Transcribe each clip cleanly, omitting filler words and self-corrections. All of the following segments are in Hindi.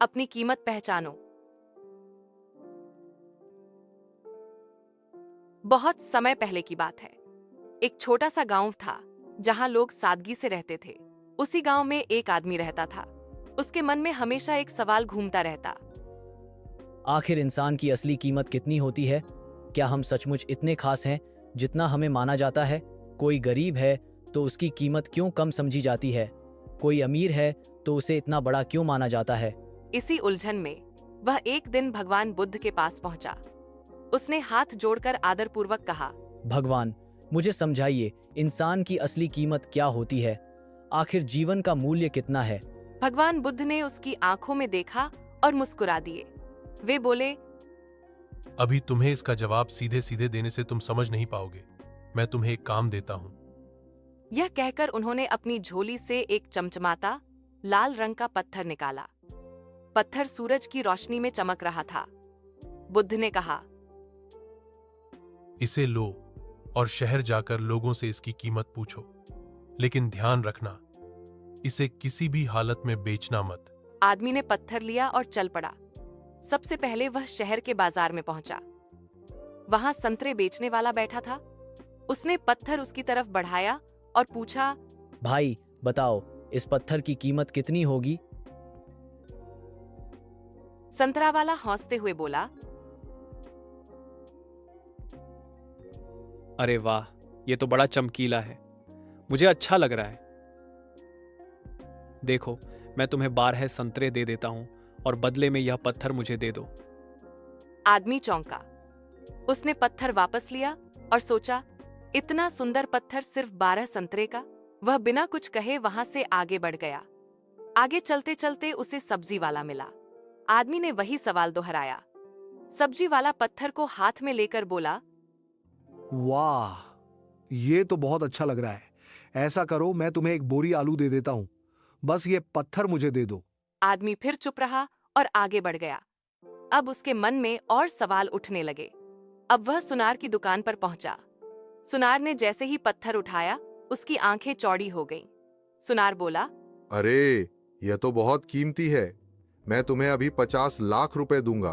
अपनी कीमत पहचानो। बहुत समय पहले की बात है। एक छोटा सा गांव था जहां लोग सादगी से रहते थे। उसी गांव में एक आदमी रहता था। उसके मन में हमेशा एक सवाल घूमता रहता। आखिर इंसान की असली कीमत कितनी होती है? क्या हम सचमुच इतने खास हैं जितना हमें माना जाता है? कोई गरीब है तो उसकी कीमत क्यों कम समझी जाती है? कोई अमीर है तो उसे इतना बड़ा क्यों माना जाता है? इसी उलझन में वह एक दिन भगवान बुद्ध के पास पहुंचा। उसने हाथ जोड़कर आदरपूर्वक कहा, भगवान, मुझे समझाइए, इंसान की असली कीमत क्या होती है? आखिर जीवन का मूल्य कितना है? भगवान बुद्ध ने उसकी आंखों में देखा और मुस्कुरा दिए। वे बोले, अभी तुम्हें इसका जवाब सीधे सीधे देने से तुम समझ नहीं पाओगे। मैं तुम्हें एक काम देता हूं। यह कहकर उन्होंने अपनी झोली से एक चमचमाता लाल रंग का पत्थर निकाला। पत्थर सूरज की रोशनी में चमक रहा था। बुद्ध ने कहा, इसे लो और शहर जाकर लोगों से इसकी कीमत पूछो, लेकिन ध्यान रखना, इसे किसी भी हालत में बेचना मत। आदमी ने पत्थर लिया और चल पड़ा। सबसे पहले वह शहर के बाजार में पहुंचा। वहां संतरे बेचने वाला बैठा था। उसने पत्थर उसकी तरफ बढ़ाया और पूछा, भाई बताओ, इस पत्थर की कीमत कितनी होगी? संतरा वाला हंसते हुए बोला, अरे वाह, ये तो बड़ा चमकीला है। मुझे अच्छा लग रहा है। देखो, मैं तुम्हें 12 संतरे दे देता हूं और बदले में यह पत्थर मुझे दे दो। आदमी चौंका। उसने पत्थर वापस लिया और सोचा, इतना सुंदर पत्थर सिर्फ 12 संतरे का। वह बिना कुछ कहे वहां से आगे बढ़ गया। आगे चलते चलते उसे सब्जी वाला मिला। आदमी ने वही सवाल दोहराया। सब्जी वाला पत्थर को हाथ में लेकर बोला, वाह, ये तो बहुत अच्छा लग रहा है। ऐसा करो, मैं तुम्हें एक बोरी आलू दे देता हूं, बस ये पत्थर मुझे दे दो। आदमी फिर चुप रहा और आगे बढ़ गया। अब उसके मन में और सवाल उठने लगे। अब वह सुनार की दुकान पर पहुंचा। सुनार ने जैसे ही पत्थर उठाया, उसकी आंखें चौड़ी हो गईं। सुनार बोला, अरे, यह तो बहुत कीमती है। मैं तुम्हें अभी 50 लाख रुपए दूंगा।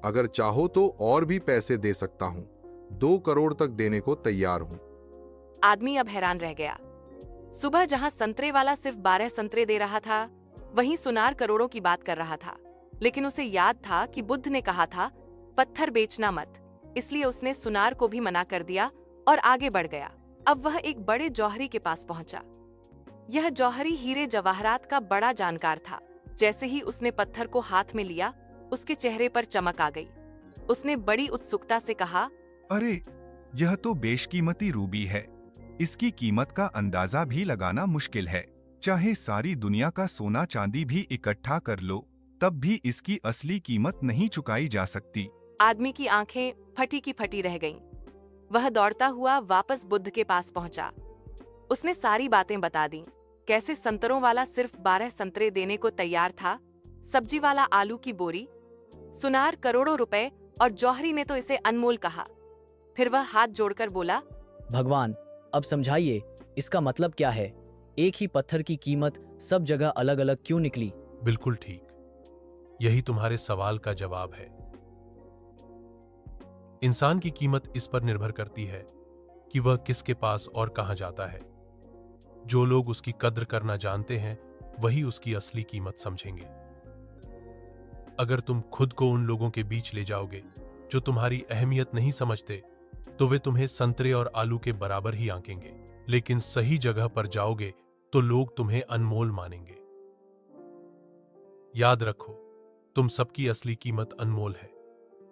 अगर चाहो तो और भी पैसे दे सकता हूं। 2 करोड़ तक देने को तैयार हूं। आदमी अब हैरान रह गया। सुबह जहां संतरे वाला सिर्फ 12 संतरे दे रहा था, वहीं सुनार करोड़ों की बात कर रहा था। लेकिन उसे याद था कि बुद्ध ने कहा था, पत्थर बेचना मत। इसलिए उसने सुनार को भी मना कर दिया और आगे बढ़ गया। अब वह एक बड़े जौहरी के पास पहुंचा। यह जौहरी हीरे जवाहरात का बड़ा जानकार था। जैसे ही उसने पत्थर को हाथ में लिया, उसके चेहरे पर चमक आ गई। उसने बड़ी उत्सुकता से कहा, अरे, यह तो बेशकीमती रूबी है। इसकी कीमत का अंदाजा भी लगाना मुश्किल है। चाहे सारी दुनिया का सोना चांदी भी इकट्ठा कर लो, तब भी इसकी असली कीमत नहीं चुकाई जा सकती। आदमी की आंखें फटी की फटी रह गईं। वह दौड़ता हुआ वापस बुद्ध के पास पहुंचा। उसने सारी बातें बता दी। कैसे संतरों वाला सिर्फ 12 संतरे देने को तैयार था, सब्जी वाला आलू की बोरी, सुनार करोड़ों रुपए और जौहरी ने तो इसे अनमोल कहा। फिर वह हाथ जोड़कर बोला, भगवान, अब समझाइए, इसका मतलब क्या है? एक ही पत्थर की कीमत सब जगह अलग अलग क्यों निकली? बिल्कुल ठीक, यही तुम्हारे सवाल का जवाब है। इंसान की कीमत इस पर निर्भर करती है कि वह किसके पास और कहां जाता है। जो लोग उसकी कद्र करना जानते हैं, वही उसकी असली कीमत समझेंगे। अगर तुम खुद को उन लोगों के बीच ले जाओगे जो तुम्हारी अहमियत नहीं समझते, तो वे तुम्हें संतरे और आलू के बराबर ही आंकेंगे। लेकिन सही जगह पर जाओगे तो लोग तुम्हें अनमोल मानेंगे। याद रखो, तुम सबकी असली कीमत अनमोल है।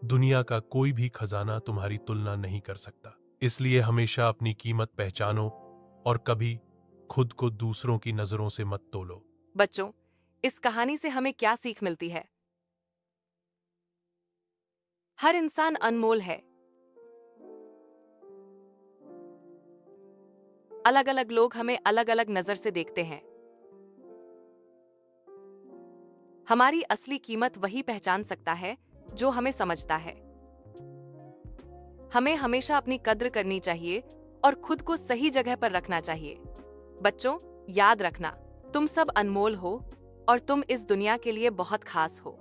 दुनिया का कोई भी खजाना तुम्हारी तुलना नहीं कर सकता। इसलिए हमेशा अपनी कीमत पहचानो और कभी खुद को दूसरों की नजरों से मत तोलो। बच्चों, इस कहानी से हमें क्या सीख मिलती है? हर इंसान अनमोल है। अलग अलग लोग हमें अलग अलग नजर से देखते हैं। हमारी असली कीमत वही पहचान सकता है जो हमें समझता है। हमें हमेशा अपनी कद्र करनी चाहिए और खुद को सही जगह पर रखना चाहिए। बच्चों, याद रखना, तुम सब अनमोल हो और तुम इस दुनिया के लिए बहुत खास हो।